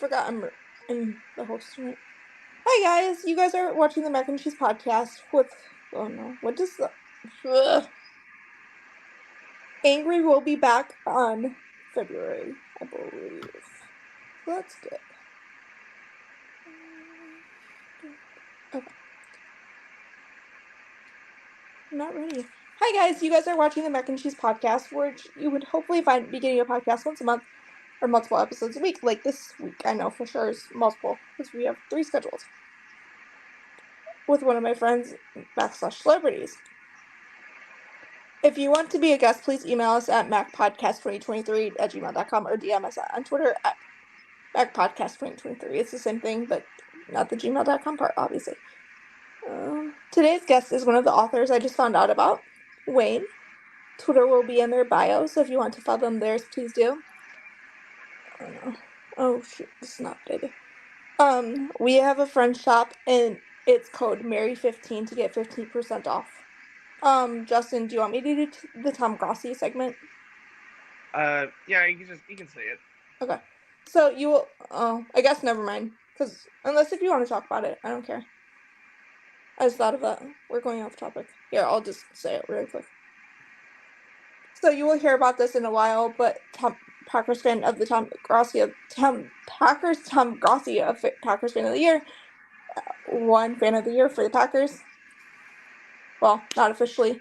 forgot I'm the host tonight. Hi guys, you guys are watching the Mac and Cheese podcast with, oh no, what does the, ugh. Angry will be back on February, I believe. So that's good. Okay. I'm not ready. Hi guys, you guys are watching the Mac and Cheese podcast, which you would hopefully be getting a podcast once a month or multiple episodes a week. Like this week, I know for sure is multiple because we have 3 scheduled with one of my friends /celebrities. If you want to be a guest, please email us at macpodcast2023@gmail.com or DM us on Twitter at macpodcast2023. It's the same thing, but not the gmail.com part, obviously. Today's guest is one of the authors I just found out about, Wayne. Twitter will be in their bio, so if you want to follow them there, please do. Oh no. Oh shoot, this is not good. We have a friend shop, and it's code Mary15 to get 15% off. Justin, do you want me to do the Tom Grossi segment? Yeah, you can say it. Okay. So you will, I guess never mind. Because, unless if you want to talk about it, I don't care. I just thought of that. We're going off topic. Here, I'll just say it really quick. So you will hear about this in a while, but Packers fan of the Tom Grossi of Packers fan of the Year, won Fan of the Year for the Packers. Well, not officially,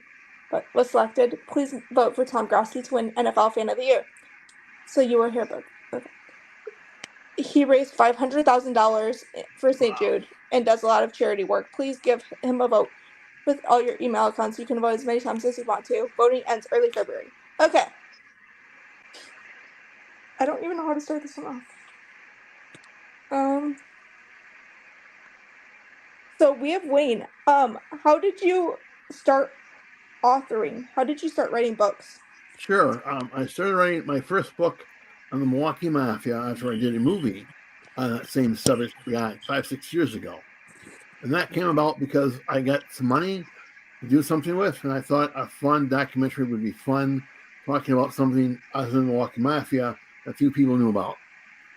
but was selected. Please vote for Tom Grossi to win NFL Fan of the Year. So you will hear about it. Okay. He raised $500,000 for St. Jude and does a lot of charity work. Please give him a vote with all your email accounts. You can vote as many times as you want to. Voting ends early February. Okay. I don't even know how to start this one off. So we have Wayne. How did you start authoring? How did you start writing books? Sure. I started writing my first book on the Milwaukee Mafia after I did a movie on that same subject 5-6 years ago. And that came about because I got some money to do something with, and I thought a fun documentary would be fun, talking about something other than the Milwaukee Mafia that few people knew about.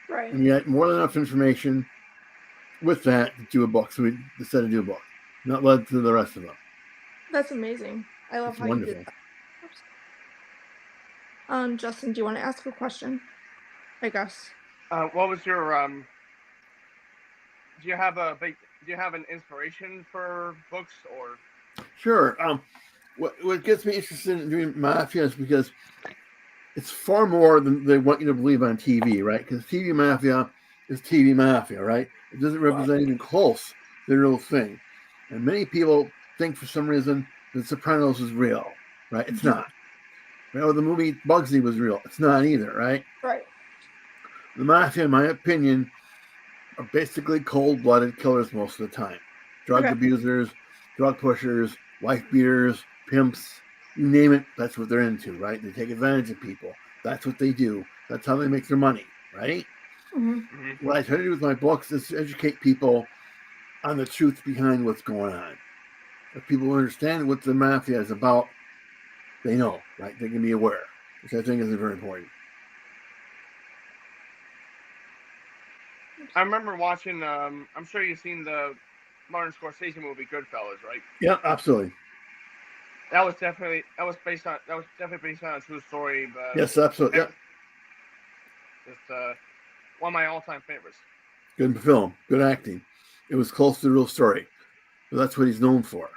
Right. And yet more than enough information with that to do a book. So we decided to do a book. And that led to the rest of them. That's amazing. I love how wonderful. You did that. Justin, do you want to ask a question? I guess. What was your do you have an inspiration for books or? Sure. What gets me interested in doing Mafia is because it's far more than they want you to believe on TV, right? Because TV Mafia is TV Mafia, right? It doesn't represent even close the real thing. And many people think for some reason that Sopranos is real, right? It's not. Right? Or the movie Bugsy was real. It's not either, right? Right. The Mafia, in my opinion, are basically cold-blooded killers most of the time. Drug abusers, drug pushers, wife beaters, pimps, you name it, that's what they're into, right? They take advantage of people. That's what they do. That's how they make their money, right? Mm-hmm. What I try to do with my books is to educate people on the truth behind what's going on. If people understand what the Mafia is about, they know, right? They can be aware, which I think is very important. I remember watching. I'm sure you've seen the Martin Scorsese movie Goodfellas, right? Yeah, absolutely. That was definitely based on a true story. But yes, absolutely. Yeah. It's one of my all-time favorites. Good film, good acting. It was close to the real story. So that's what he's known for.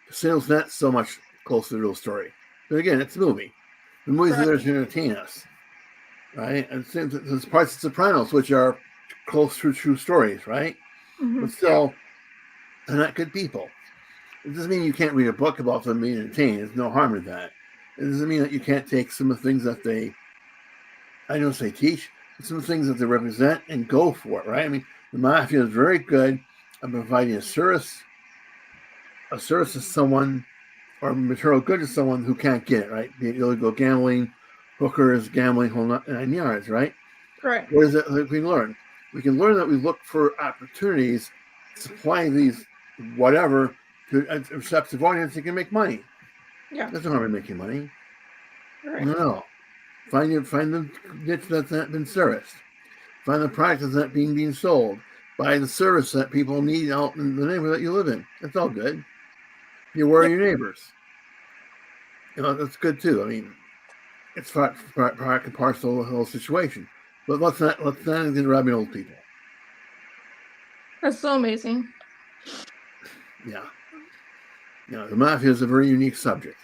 Casino's not so much close to the real story. But again, it's a movie. The movies are there to entertain us, right? And there's parts of Sopranos which are close to true stories, right? Mm-hmm. But still, they're not good people. It doesn't mean you can't read a book about them being entertained. There's no harm in that. It doesn't mean that you can't take some of the things that I don't say teach, but some of the things that they represent and go for it, right? I mean, the Mafia is very good at providing a service to someone or material good to someone who can't get it, right? Be it illegal gambling, hookers, gambling, whole 9 yards, right? Right. What is it that we can learn? We can learn that we look for opportunities, supply these whatever to a receptive audience that can make money. Yeah. There's no harm in making money. Right. No. Find the niche that's not been serviced. Find the product that's not being sold. Buy the service that people need out in the neighborhood that you live in. That's all good. You're aware of your neighbors. That's good too. I mean, it's part and parcel of the whole situation. But let's not get robbing old people. That's so amazing. Yeah. The mafia is a very unique subject.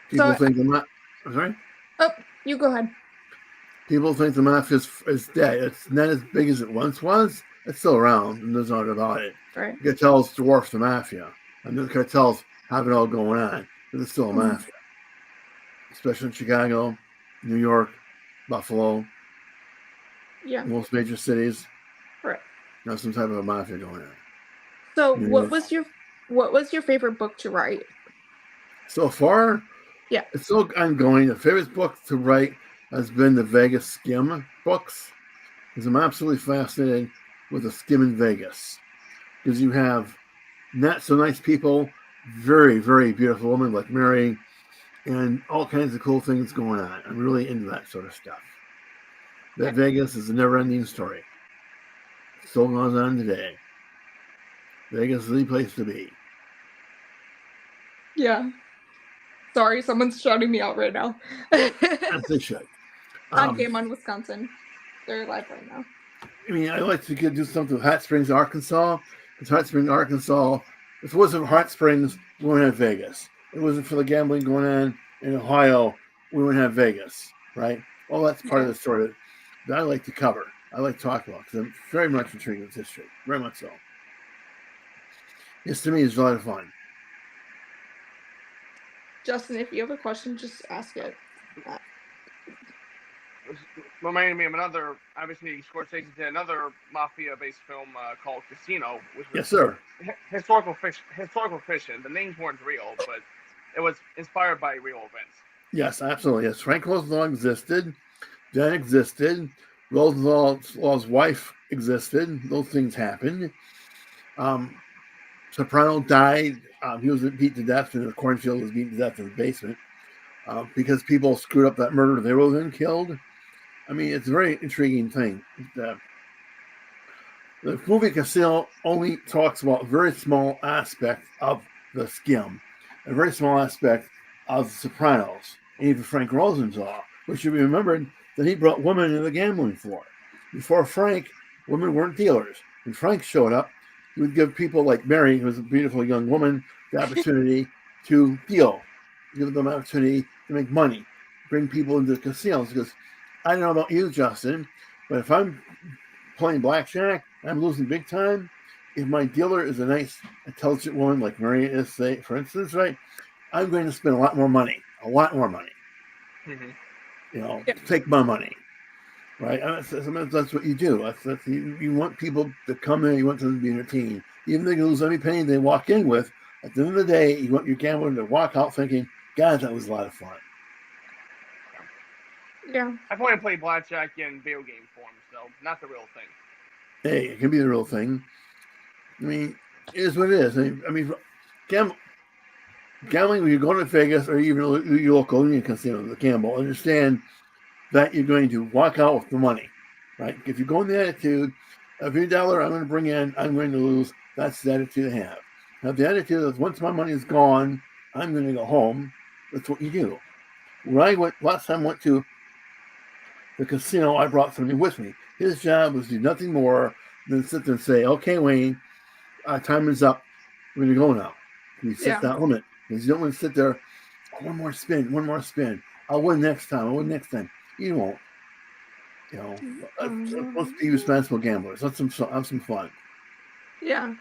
People think the mafia. Sorry? Oh, you go ahead. People think the mafia is dead. It's not as big as it once was. It's still around, and there's no doubt about it. Right. The cartels dwarf the mafia, and the cartels have it all going on, but it's still a mafia. Especially in Chicago, New York, Buffalo. Yeah. Most major cities. Right. There's some type of a mafia going on. So, what was your favorite book to write? So far, yeah, it's still ongoing. The favorite book to write has been the Vegas Skim books, because I'm absolutely fascinated with the Skim in Vegas, because you have not so nice people, very, very beautiful women like Mary, and all kinds of cool things going on. I'm really into that sort of stuff. That Vegas is a never-ending story. Still goes on today. Vegas is the place to be. Yeah. Sorry, someone's shouting me out right now. As they should. On Game On Wisconsin. They're live right now. I mean, I like to do something with Hot Springs, Arkansas. Because Hot Springs, Arkansas, if it wasn't Hot Springs, we wouldn't have Vegas. If it wasn't for the gambling going on in Ohio, we wouldn't have Vegas, right? Well, that's part of the story that I like to cover. I like to talk about, because I'm very much intrigued with history. Very much so. This, to me, is a lot of fun. Justin, if you have a question, just ask it. Reminding me of another, obviously, Scorsese did another mafia-based film called Casino, which was yes, sir. Historical fiction. The names weren't real, but it was inspired by real events. Yes, absolutely. Yes, Frank Rosenthal existed. Dan existed. Rosenthal's wife existed. Those things happened. Soprano died. He was beat to death in the cornfield. Was beaten to death in the basement because people screwed up that murder. They were then killed. I mean, it's a very intriguing thing. The movie Casino only talks about a very small aspect of the Skim, a very small aspect of the Sopranos, and even Frank Rosenthal, which should be remembered that he brought women into the gambling floor. Before Frank, women weren't dealers. When Frank showed up, he would give people like Mary, who was a beautiful young woman, the opportunity to deal, give them an opportunity to make money, bring people into the casinos. Because I don't know about you, Justin, but if I'm playing blackjack, I'm losing big time. If my dealer is a nice, intelligent woman like Mary is, say, for instance, right, I'm going to spend a lot more money. Mm-hmm. Take my money. Right, that's what you do. You want people to come in. You want them to be entertained, even if they lose every penny they walk in with. At the end of the day, you want your gambler to walk out thinking, "God, that was a lot of fun." Yeah, I've only played blackjack in video game form, so not the real thing. Hey, it can be the real thing. I mean, it is what it is. I mean, gambling when you go to Vegas or even your local Indian casino, the gamble, understand that you're going to walk out with the money, right? If you go in the attitude, every dollar I'm going to bring in, I'm going to lose. That's the attitude I have. Now, the attitude is once my money is gone, I'm going to go home. That's what you do. Last time I went to the casino, I brought somebody with me. His job was to do nothing more than sit there and say, "Okay, Wayne, time is up. We're going to go now." You set that limit because you don't want to sit there. One more spin. I'll win next time. You won't. Let's be responsible gamblers. Let's have some fun. Yeah.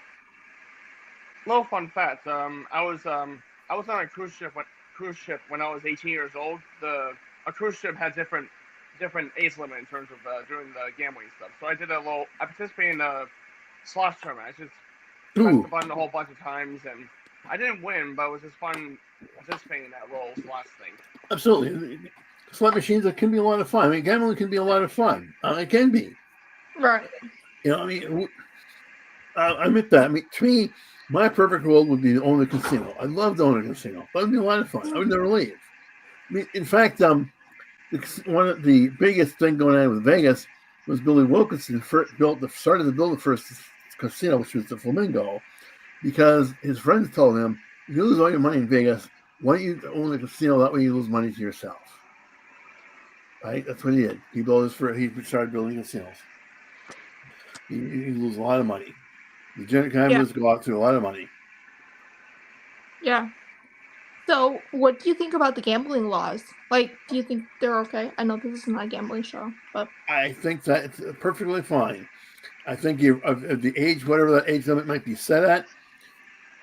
Little fun fact. I was on a cruise ship when I was 18 years old. A cruise ship had different age limit in terms of doing the gambling stuff. So I participated in a slots tournament. I just pressed the button a whole bunch of times, and I didn't win, but it was just fun participating in that role slots thing. Absolutely. Slot machines, it can be a lot of fun. I mean, gambling can be a lot of fun. It can be. Right. I mean, I admit that. I mean, to me, my perfect world would be to own a casino. I'd love to own a casino. That would be a lot of fun. I would never leave. I mean, in fact, one of the biggest thing going on with Vegas was Billy Wilkinson started to build the first casino, which was the Flamingo, because his friends told him, "If you lose all your money in Vegas, why don't you own the casino? That way you lose money to yourself." Right? That's what he did. He started building casinos. He lose a lot of money. The Degenerate gamblers go out to a lot of money. Yeah. So, what do you think about the gambling laws? Like, do you think they're okay? I know this is not a gambling show, but I think that it's perfectly fine. I think you of the age, whatever that age limit might be set at,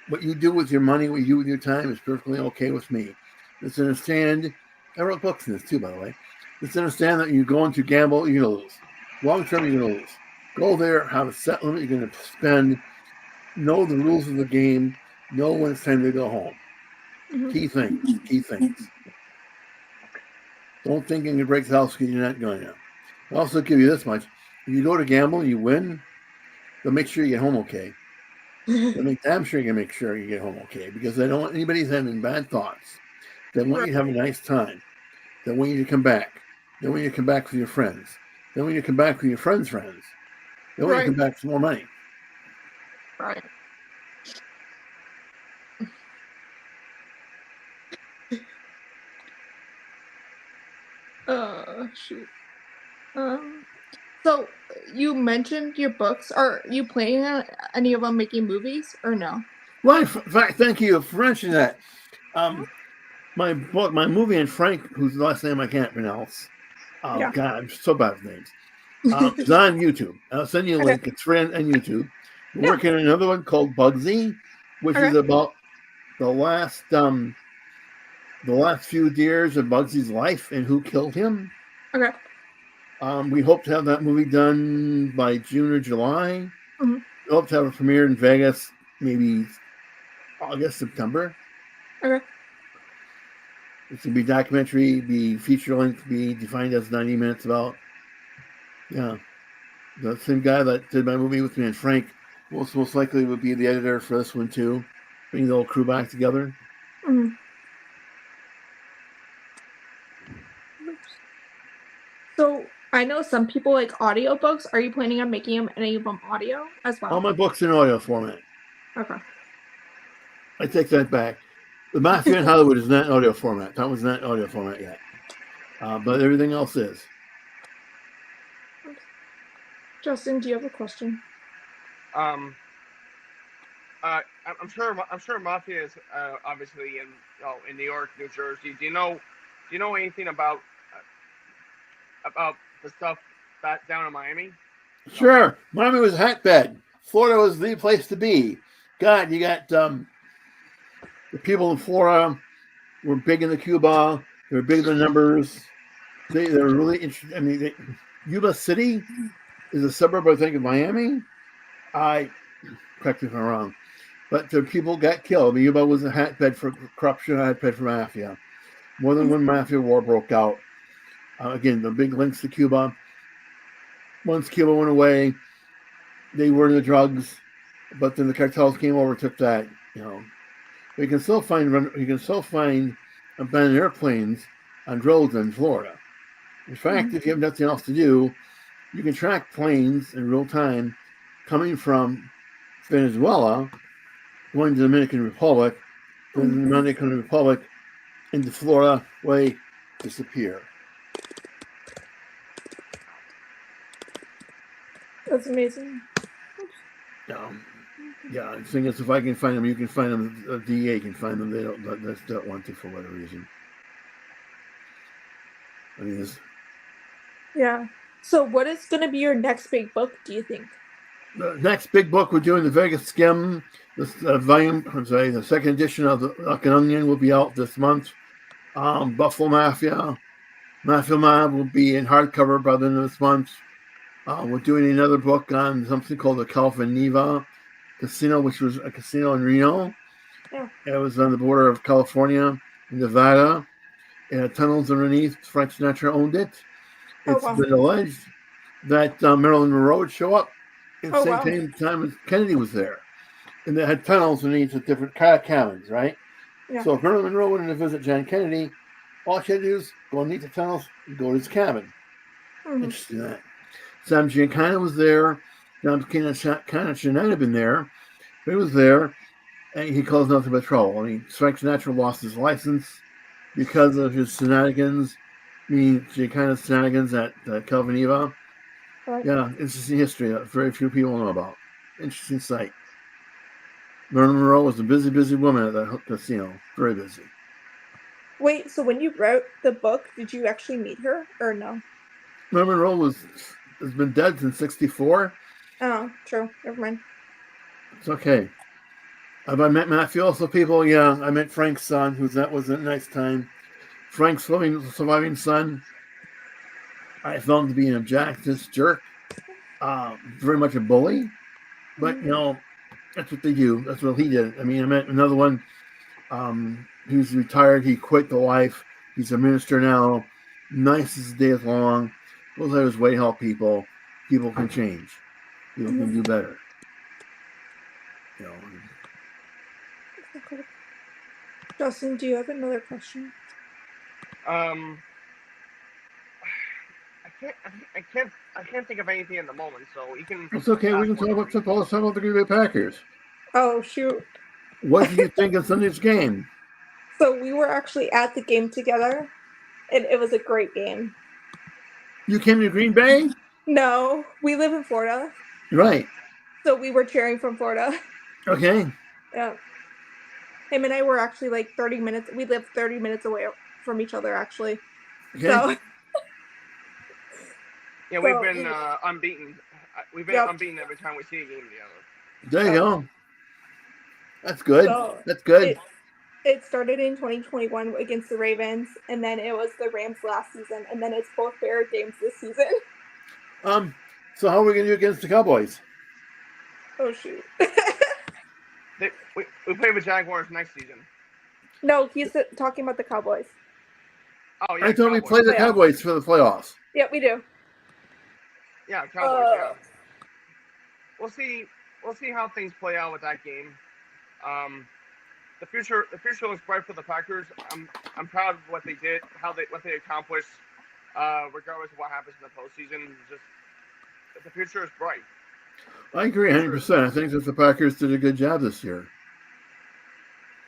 what you do with your money, what you do with your time is perfectly okay with me. Let's understand. I wrote books in this too, by the way. Let's understand that you go into gamble, you're gonna lose. Long term, you're gonna lose. Go there, have a set limit you're gonna spend. Know the rules of the game. Know when it's time to go home. Key things. Don't think you can break the house because you're not going to. I'll also give you this much. If you go to gamble and you win, they'll make sure you get home okay. They'll make damn sure you make sure you get home okay, because they don't want anybody having bad thoughts. They want you to have a nice time. They want you to come back. They want you to come back with your friends. They want you to come back with your friends' friends. They want you to come back for more money. Right. Shoot. So you mentioned your books. Are you planning on any of them making movies or no? Well, in fact, thank you for mentioning that. My book, my movie, and Frank, whose last name I can't pronounce. Oh Yeah. God, I'm so bad with names. It's on YouTube. I'll send you a link. It's free on YouTube. We're working on another one called Bugsy, which is about the last few years of Bugsy's life and who killed him. Okay. We hope to have that movie done by June or July. Mm-hmm. We hope to have a premiere in Vegas, maybe August, September. Okay. It's going to be documentary, be feature length, be defined as 90 minutes about. Yeah. The same guy that did my movie with me and Frank most likely would be the editor for this one too. Bring the whole crew back together. Mm-hmm. So I know some people like audiobooks. Are you planning on making any of them audio as well? All my books in audio format. Okay. I take that back. The Mafia in Hollywood is not audio format. That was not audio format yet. But everything else is. Justin, do you have a question? I'm sure Mafia is obviously in New York, New Jersey. Do you know anything about the stuff that down in Miami? Sure. Miami was a hotbed. Florida was the place to be. God, you got the people in Florida were big in the Cuba. They were big in the numbers. They were really interested. I mean, Yuba City is a suburb, I think, of Miami. Correct me if I'm wrong, but the people got killed. I mean, Yuba was a hotbed for corruption, a hotbed for mafia. More than one mafia war broke out. Again, the big links to Cuba. Once Cuba went away, they were in the drugs, but then the cartels came over, took that. But you can still find abandoned airplanes on roads in Florida. In fact, if you have nothing else to do, you can track planes in real time coming from Venezuela, going to the Dominican Republic, then the Dominican Republic into Florida, way disappear. That's amazing. Yeah, the thing is, if I can find them, you can find them. The DEA can find them. They don't want to for whatever reason. I mean, yeah. So, what is going to be your next big book? Do you think? The next big book we're doing, the Vegas Skim, the second edition of the Luck and Onion will be out this month. Buffalo Mafia Mob will be in hardcover by the end of this month. We're doing another book on something called the Calvin Neva Casino, which was a casino in Reno. Yeah. It was on the border of California and Nevada. It had tunnels underneath. Frank Sinatra owned it. It's been alleged that Marilyn Monroe would show up at the same time as Kennedy was there. And they had tunnels underneath with different cabins, right? Yeah. So if Marilyn Monroe wanted to visit John Kennedy, all she had to do is go underneath the tunnels and go to his cabin. Interesting that. Sam Giancana was there. John Giancana should not have been there, but he was there, and he caused nothing but trouble. I mean, Frank Sinatra lost his license because of his shenanigans. I mean, Giancana's shenanigans at Calvin Eva. Right. Yeah, interesting history that very few people know about. Interesting sight. Marilyn Monroe was a busy, busy woman at that casino. Very busy. Wait, so when you wrote the book, did you actually meet her or no? Marilyn Monroe has been dead since '64. Oh, true. Never mind. It's okay. Have I met Matthew? Also, people, yeah, I met Frank's son, that was a nice time. Frank's surviving son, I found him to be an objective jerk, very much a bully, but that's what they do. That's what he did. I mean, I met another one. He was retired. He quit the life. He's a minister now. Nice as the day is long. Goes out his way to help people. People can change. People can do better. Justin, do you have another question? I can't think of anything at the moment. So you can. It's okay. We can talk about football. Let's talk about the Green Bay Packers. Oh, shoot. What did you think of Sunday's game? So we were actually at the game together, and it was a great game. You came to Green Bay? No, we live in Florida. Right. So we were cheering from Florida. Okay. Yeah. Him and I were actually like 30 minutes. We live 30 minutes away from each other, actually. Okay. So. Yeah, we've been unbeaten. We've been unbeaten every time we see a game together. There you go. That's good. So That's good. It started in 2021 against the Ravens, and then it was the Rams last season, and then it's both Bear games this season. So how are we going to do against the Cowboys? Oh, shoot. We play the Jaguars next season. No, he's talking about the Cowboys. Oh, yeah. I thought we played the Cowboys for the playoffs. Yeah, we do. Yeah, Cowboys, yeah. We'll see how things play out with that game. The future looks bright for the Packers. I'm proud of what they did, what they accomplished, regardless of what happens in the postseason. Just the future is bright. I agree 100%. I think that the Packers did a good job this year.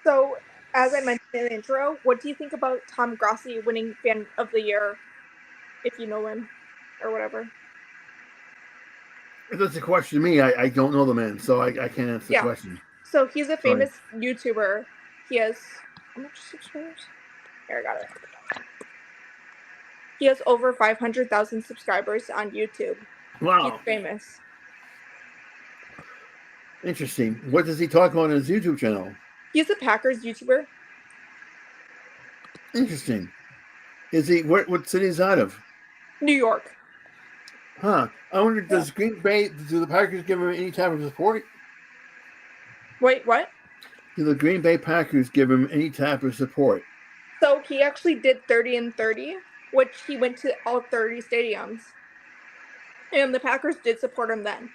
So, as I mentioned in the intro, what do you think about Tom Grossi winning Fan of the Year, if you know him, or whatever? If that's a question to me, I don't know the man, so I can't answer the question. So he's a famous YouTuber. He has how much subscribers? Here, I got it. He has over 500,000 subscribers on YouTube. Wow. He's famous. Interesting. What does he talk about on his YouTube channel? He's a Packers YouTuber. Interesting. Is he what city is out of? New York. Huh. I wonder, do the Packers give him any type of support? Wait, what? Do the Green Bay Packers give him any type of support? So he actually did 30 and 30, which he went to all 30 stadiums. And the Packers did support him then.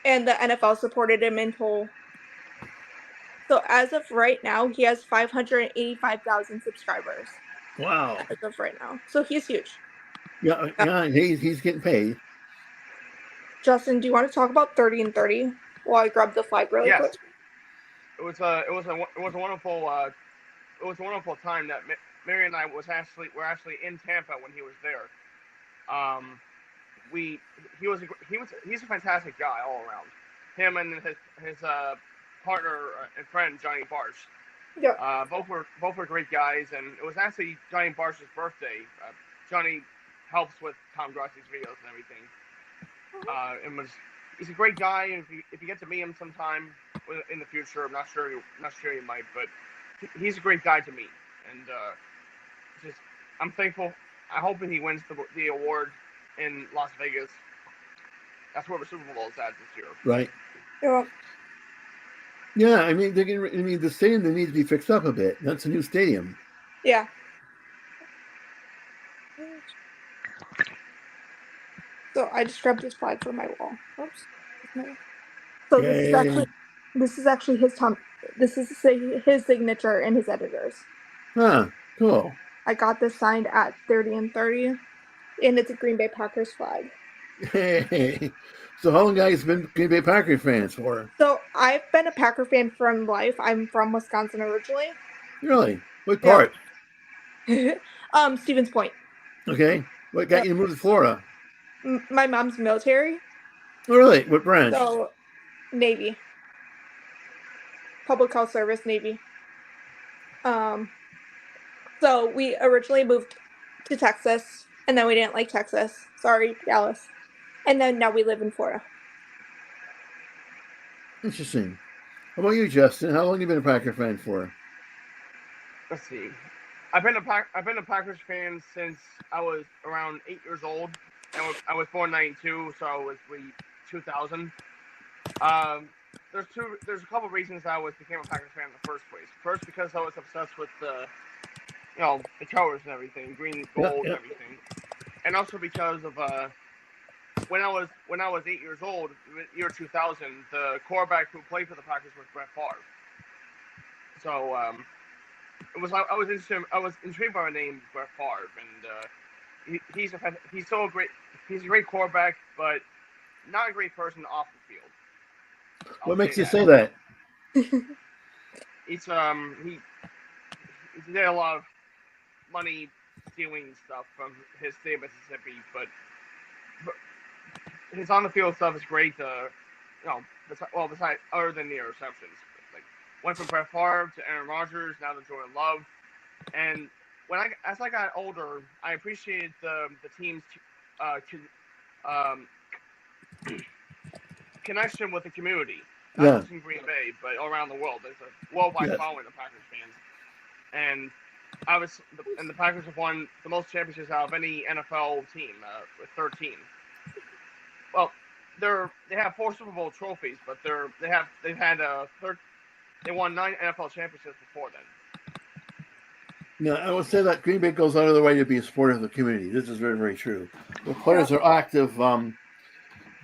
And the NFL supported him in whole. So as of right now, he has 585,000 subscribers. Wow. As of right now. So he's huge. Yeah, he's getting paid. Justin, do you want to talk about 30 and 30 while I grab the flag really quick? It was a wonderful time that Mary and I were actually in Tampa when he was there. He's a fantastic guy all around. Him and his partner and friend Johnny Barsh. Yeah. Both were great guys, and it was actually Johnny Barsh's birthday. Johnny helps with Tom Grossi's videos and everything. He's a great guy, and if you get to meet him sometime in the future, I'm not sure you might, but he's a great guy to meet, and I'm thankful. I hope that he wins the award in Las Vegas. That's where the Super Bowl is at this year. Right. Yeah. Yeah, I mean, the stadium needs to be fixed up a bit. That's a new stadium. Yeah. So I just grabbed this flag from my wall. Oops. So this is actually his signature and his editors. Huh. Cool. I got this signed at 30 and 30, and it's a Green Bay Packers flag. Hey, so how long guys been Green Bay Packers fans for? So I've been a Packer fan from life. I'm from Wisconsin originally. Really? What Yeah. part? Stevens Point. Okay. What got Yep. you to move to Florida? My mom's military, Oh, really? What branch? so Navy, public health service, Navy. So we originally moved to Texas, and then we didn't like Texas. Sorry, Dallas. And then now we live in Florida. Interesting. How about you, Justin? How long have you been a Packer fan for? Let's see. I've been a Packers fan since I was around 8 years old. And I was born in '92, so I was 2000. There's a couple of reasons I became a Packers fan in the first place. First, because I was obsessed with the colors and everything, green, gold, and everything, and also because of when I was 8 years old, year 2000, the quarterback who played for the Packers was Brett Favre. So I was intrigued by the name Brett Favre, and he's a great quarterback, but not a great person off the field. What makes you say that? He did a lot of money stealing stuff from his state of Mississippi, but his on the field stuff is great. Besides other than the interceptions, like went from Brett Favre to Aaron Rodgers, now to Jordan Love, and as I got older, I appreciated the team's connection with the community, not just in Green Bay, but all around the world. There's a worldwide following of Packers fans, and the Packers have won the most championships out of any NFL team with 13. Well, they have 4 Super Bowl trophies, but they won 9 NFL championships before then. Yeah, I would say that Green Bay goes out of their way to be a supporter of the community. This is very, very true. The players are active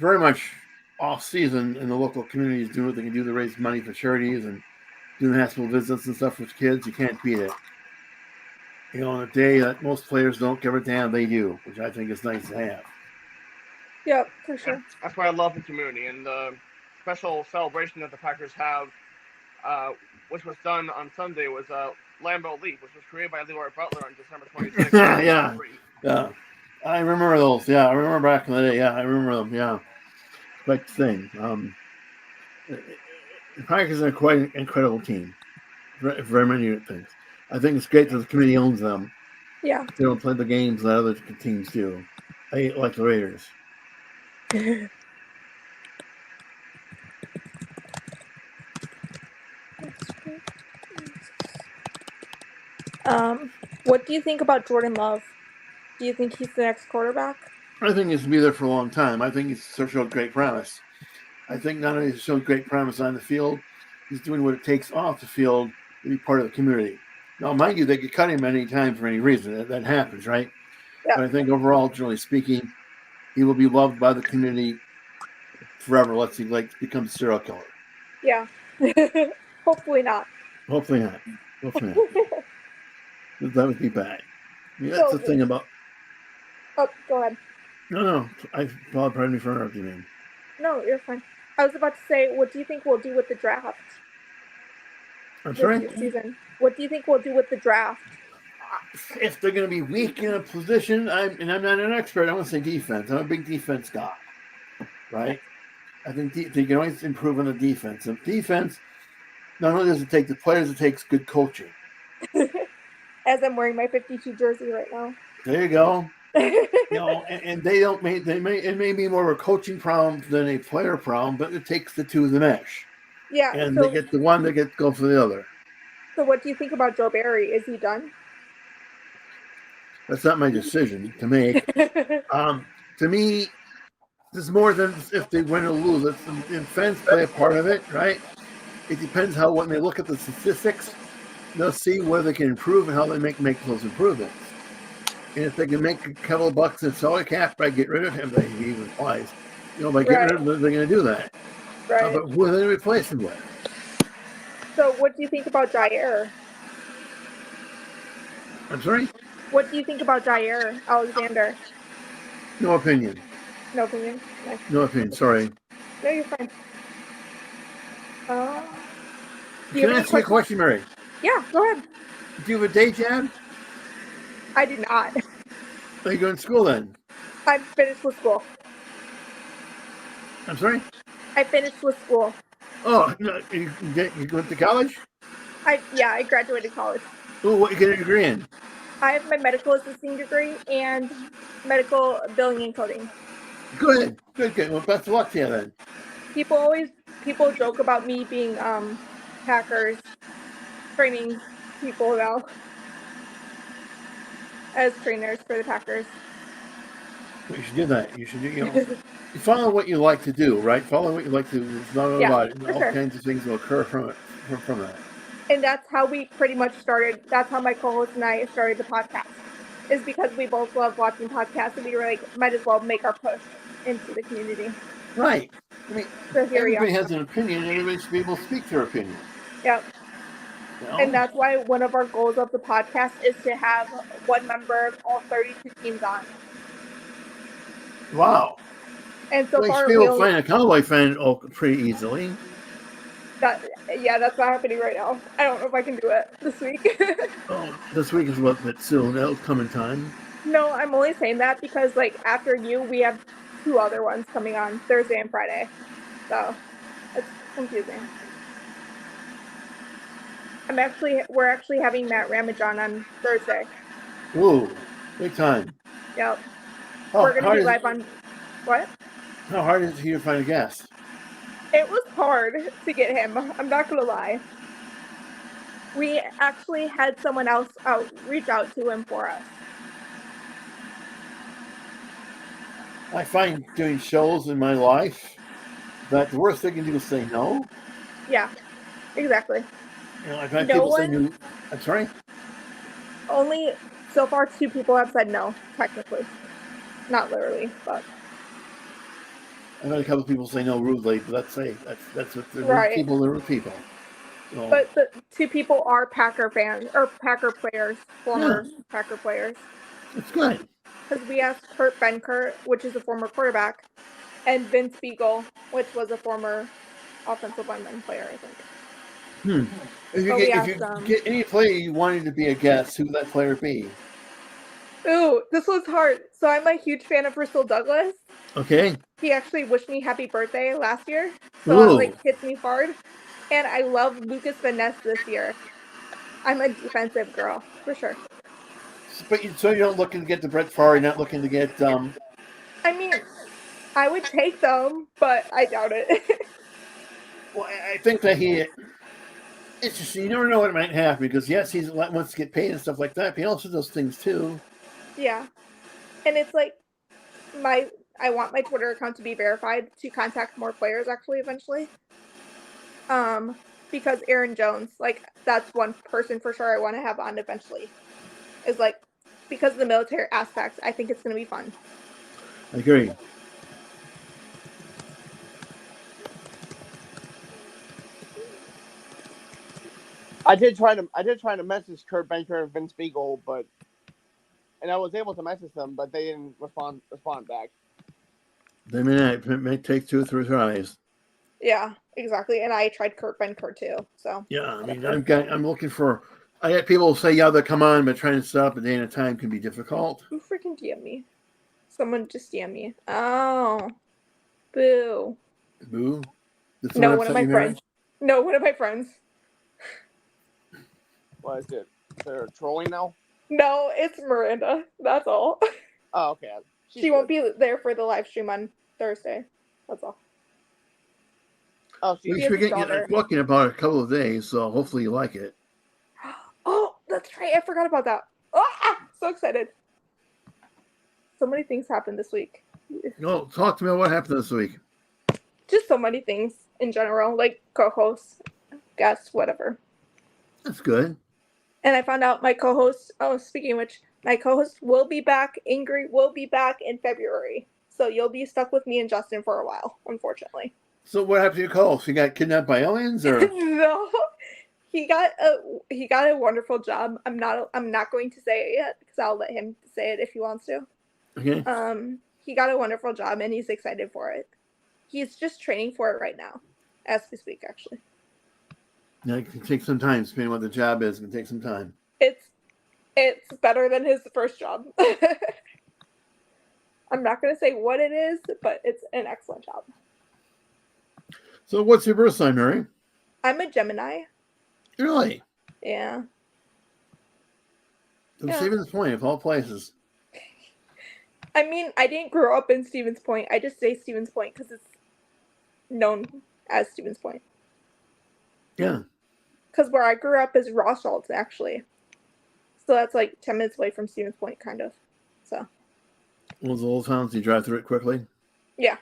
very much off season in the local communities, doing what they can do to raise money for charities and doing hospital visits and stuff with kids. You can't beat it. On a day that most players don't give a damn, they do, which I think is nice to have. Yeah, for sure. That's why I love the community, and the special celebration that the Packers have, which was done on Sunday, was Lambeau Leap, which was created by Leroy Butler on December 26th. Yeah. I remember those. Yeah, I remember back in the day. Yeah, I remember them. Yeah. Quite the thing. The Packers are quite an incredible team. Very many things. I think it's great that the committee owns them. Yeah. They don't play the games that other teams do. I like the Raiders. What do you think about Jordan Love? Do you think he's the next quarterback? I think he's going to be there for a long time. I think he's showed great promise. I think not only has he shown great promise on the field, he's doing what it takes off the field to be part of the community. Now, mind you, they could cut him any time for any reason. That happens, right? Yeah. But I think overall, generally speaking, he will be loved by the community forever unless he becomes a serial killer. Yeah. Hopefully not. Hopefully not. That would be bad. That's the thing about. Oh, go ahead. No. Pardon me for interrupting you. No, you're fine. I was about to say, what do you think we'll do with the draft? I'm sorry? Season. What do you think we'll do with the draft? If they're going to be weak in a position, I'm not an expert, I want to say defense. I'm a big defense guy, right? I think they can always improve on the defense. And defense, not only does it take the players, it takes good coaching. As I'm wearing my 52 jersey right now. There you go. And it may be more of a coaching problem than a player problem, but it takes the two of the mesh. Yeah. And they get the one, they go for the other. So what do you think about Joe Barry? Is he done? That's not my decision to make. To me, this is more than if they win or lose. The fans play a part of it, right? It depends when they look at the statistics, they'll see where they can improve and how they make those improvements. And if they can make a couple of bucks and sell a cap by getting rid of him, they even wise. By getting rid of him, they're going to do that. Right. But who are they going to replace him with? So what do you think about Jair? I'm sorry? What do you think about Jair Alexander? No opinion. No opinion. Nice. No opinion. Sorry. No, you're fine. Do you Can have I any ask you a questions? question, Mary? Yeah, go ahead. Do you have a day job? I do not. Are you going to school then? I'm finished with school. I'm sorry? I finished with school. Oh, no, you went to college? I graduated college. Oh, what you get a degree in? I have my medical assisting degree and medical billing and coding. Good. Good. Well, best of luck to you then. People joke about me being Packers training people now as trainers for the Packers. You should do that. You should do, you follow what you like to do, right? Follow what you like to do. It's not all Yeah, about it. for All sure. kinds of things will occur from it, from that. And that's how we pretty much started. That's how my co-host and I started the podcast. Is because we both love watching podcasts, and we were like, might as well make our push into the community. Right. I mean, So here we everybody are. has an opinion. Everybody should be able to speak their opinion. Yep. You know? And that's why one of our goals of the podcast is to have one member of all 32 teams on. Wow. And so Well, you should far, be able to find a Cowboy fan pretty easily. that's not happening right now. I don't know if I can do it this week. Oh, this week is what, but soon. That'll come in time. No, I'm only saying that because, like, after you, we have 2 other ones coming on Thursday and Friday. So, it's confusing. We're actually having Matt Ramajan on Thursday. Ooh, big time. Yep. Oh, We're going to be live on, what? How hard is it for you to find a guest? It was hard to get him. I'm not going to lie. We actually had someone else reach out to him for us. I find doing shows in my life that the worst thing you can do is say no. Yeah, exactly. You know, I've had No people say one- no. I'm sorry? Only so far 2 people have said no, technically. Not literally, but. I've had a couple of people say no rudely, but that's what they're Right. rude people. They're rude people. So, But the 2 people are Packer fans, or Packer players, former Packer players. it's good. Because we asked Kurt Benkert, which is a former quarterback, and Vince Beagle, which was a former offensive lineman player, I think. If you get any player you wanted to be a guest, who would that player be? Ooh, this was hard. So I'm a huge fan of Bristol Douglas. Okay. He actually wished me happy birthday last year, so that hits me hard. And I love Lucas Van Ness this year. I'm a defensive girl, for sure. But so you're not looking to get the Brett Favre, you're not looking to get I mean, I would take them, but I doubt it. Well, I think that it's just, you never know what might happen, because yes, he wants to get paid and stuff like that, but he also does things too. Yeah. And it's like I want my Twitter account to be verified to contact more players actually eventually. Because Aaron Jones, like, that's one person for sure I want to have on eventually. Is like, because of the military aspects, I think it's going to be fun. I agree. I did try to message Kurt Benkert and Vince Beagle, and I was able to message them, but they didn't respond back. They may take 2 or 3 tries. Yeah, exactly. And I tried Kurt Benkert too. So yeah, I mean, I'm looking for. I got people say they'll come on, but trying to set up a day and a time can be difficult. Who freaking DM me? Someone just DM me. Oh, boo. Boo. No, one of my friends. No, one of my friends. What is it? They're trolling now? No, it's Miranda. That's all. Oh, okay. She won't be there for the live stream on Thursday. That's all. Oh, we're getting talking about a couple of days, so hopefully you like it. Oh, that's right. I forgot about that. Oh, so excited. So many things happened this week. No, talk to me about what happened this week. Just so many things in general, like co-hosts, guests, whatever. That's good. And I found out my co-host, speaking of which, my co-host will be back, Ingrid will be back in February. So you'll be stuck with me and Justin for a while, unfortunately. So what happened to your co-host? He got kidnapped by aliens, or? No. he got a wonderful job. I'm not going to say it yet because I'll let him say it if he wants to. Okay. He got a wonderful job and he's excited for it. He's just training for it right now, as we speak, actually. Yeah, it can take some time. Depending on what the job is, it can take some time. It's better than his first job. I'm not going to say what it is, but it's an excellent job. So, what's your birth sign, Mary? I'm a Gemini. Really? Yeah. From Yeah. Stevens Point, of all places. I mean, I didn't grow up in Stevens Point. I just say Stevens Point because it's known as Stevens Point. Yeah. Because where I grew up is Rothschild's, actually. So that's like 10 minutes away from Stevens Point, kind of. So. Those little towns, you drive through it quickly? Yeah.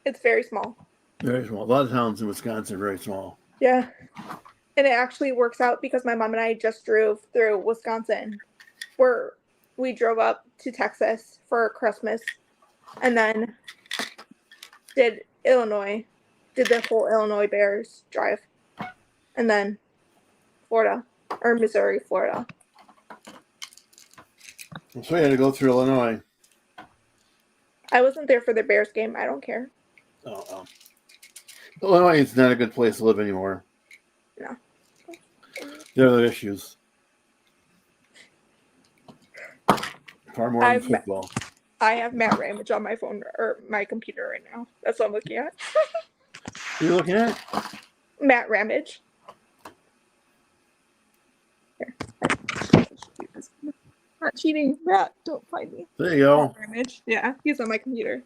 It's very small. Very small. A lot of towns in Wisconsin are very small. Yeah. And it actually works out because my mom and I just drove through Wisconsin, where we drove up to Texas for Christmas and then did Illinois, did the whole Illinois Bears drive, and then Florida, or Missouri, Florida. So we had to go through Illinois. I wasn't there for the Bears game. I don't care. Oh. Illinois is not a good place to live anymore. No. There are other issues. Far more than football. I have Matt Ramage on my phone or my computer right now. That's what I'm looking at. What are you looking at? Matt Ramage. Here. Not cheating. Matt, don't find me. There you go. Matt Ramage. Yeah, he's on my computer.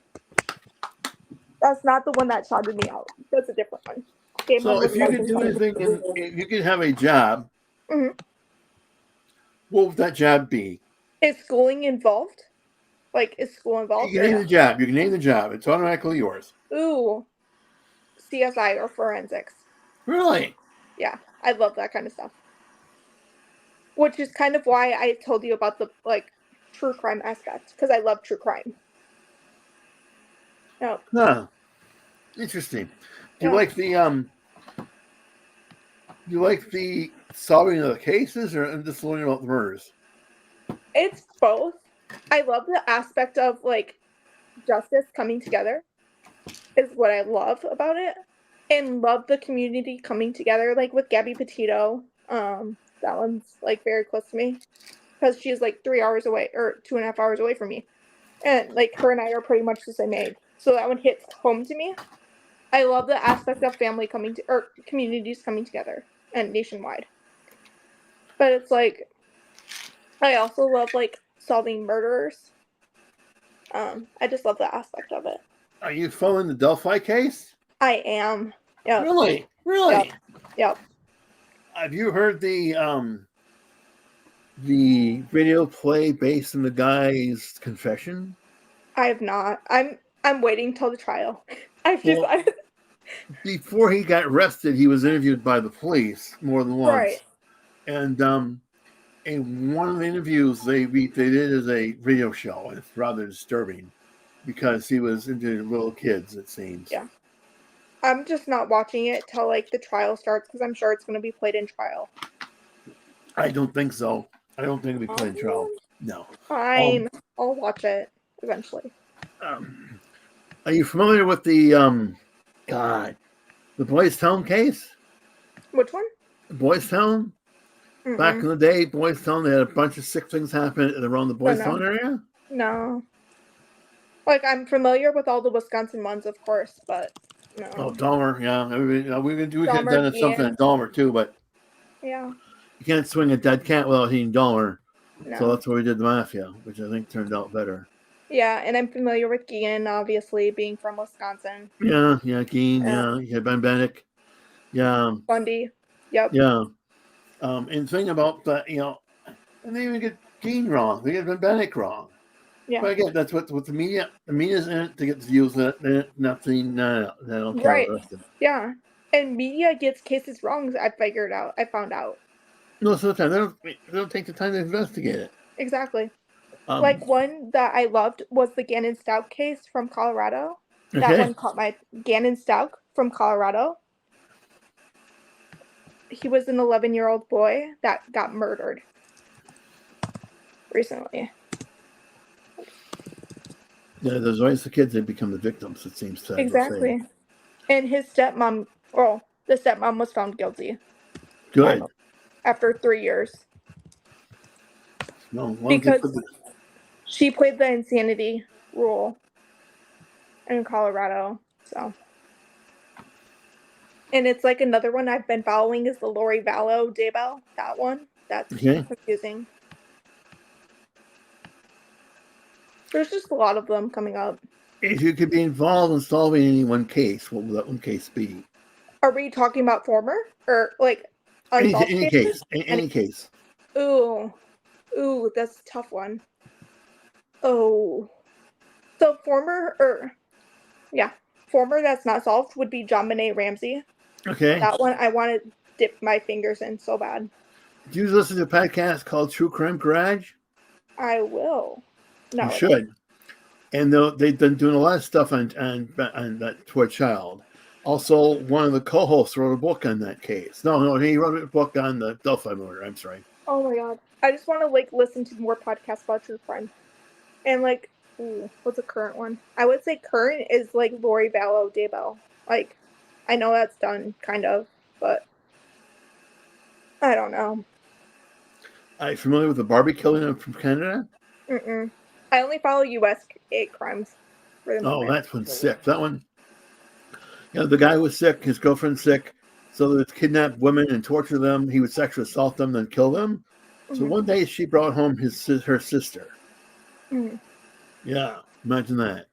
That's not the one that shouted me out. That's a different one. So if you could do anything, if you could have a job, what would that job be? Is schooling involved? Like, is school involved? You can name the job. You can name the job. It's automatically yours. Ooh. CSI or forensics. Really? Yeah, I love that kind of stuff. Which is kind of why I told you about the, like, true crime aspect. Because I love true crime. No. Huh. Interesting. Do you like the solving of the cases or just learning about the murders? It's both. I love the aspect of, like, justice coming together is what I love about it. And love the community coming together, like with Gabby Petito. That one's, like, very close to me. Because she's, like, 3 hours away, or 2.5 hours away from me. And, like, her and I are pretty much the same age. So that one hits home to me. I love the aspect of family coming to, or communities coming together and nationwide. But it's like, I also love, like, solving murderers. I just love that aspect of it. Are you following the Delphi case? I am. Yeah. Really? Really? Yep. Have you heard the video play based on the guy's confession? I have not. I'm waiting till the trial. I've decided. Before he got arrested, he was interviewed by the police more than once. Right. And in one of the interviews they did as a video show, and it's rather disturbing because he was into little kids, it seems. Yeah. I'm just not watching it till, like, the trial starts because I'm sure it's going to be played in trial. I don't think so. I don't think it'll be played in trial. No. Fine. I'll watch it eventually. Are you familiar with the Boys Town case? Which one? Boys Town? Mm-mm. Back in the day, Boys Town, they had a bunch of sick things happen around the Boys Town area? No. Like, I'm familiar with all the Wisconsin ones, of course, but no. Oh, Dahmer, yeah. We could have done something in Dahmer, too, but yeah, you can't swing a dead cat without hitting Dahmer. No. So that's why we did the Mafia, which I think turned out better. Yeah, and I'm familiar with Guillen, obviously, being from Wisconsin. Yeah, Guillen, you had Ben Bennick. Yeah. Bundy. Yep. Yeah. And the thing about that, and they even get Guillen wrong. They get Ben Bennick wrong. Yeah. But again, that's what the media's in it to get the views that nothing, no, they don't care right. about the rest of it. Yeah. And media gets cases wrong, I found out. Most of the time, they don't take the time to investigate it. Exactly. Like, one that I loved was the Gannon Stout case from Colorado. That one caught my Gannon Stout from Colorado. he was an 11-year-old boy that got murdered recently. Yeah, there's always the kids that become the victims, it seems sad to say. Exactly. And his stepmom, well, the stepmom was found guilty. Good. Finally, after 3 years. No, Because she played the insanity rule in Colorado, so. And it's like another one I've been following is the Lori Vallow Daybell. That one. That's confusing. There's just a lot of them coming up. If you could be involved in solving any one case, what would that one case be? Are we talking about former or like unsolved Any cases? case. Any case. Ooh, that's a tough one. Oh, so former that's not solved would be JonBenet Ramsey. Okay. That one I want to dip my fingers in so bad. Do you listen to a podcast called True Crime Garage? I will. No, You should. And they've been doing a lot of stuff on that Poor Child. Also, one of the co-hosts wrote a book on that case. No, he wrote a book on the Delphi murder. I'm sorry. Oh my god. I just want to like listen to more podcasts about true crime. And like, what's a current one? I would say current is like Lori Vallow Daybell. Like, I know that's done kind of, but I don't know. Are you familiar with the Barbie killing from Canada? Mm-mm. I only follow U.S. hate crimes. Oh, that one's sick. That one. The guy was sick. His girlfriend's sick. So they would kidnap women and torture them. He would sexually assault them, then kill them. Mm-hmm. So one day she brought home her sister. Mm-hmm. Yeah, imagine that.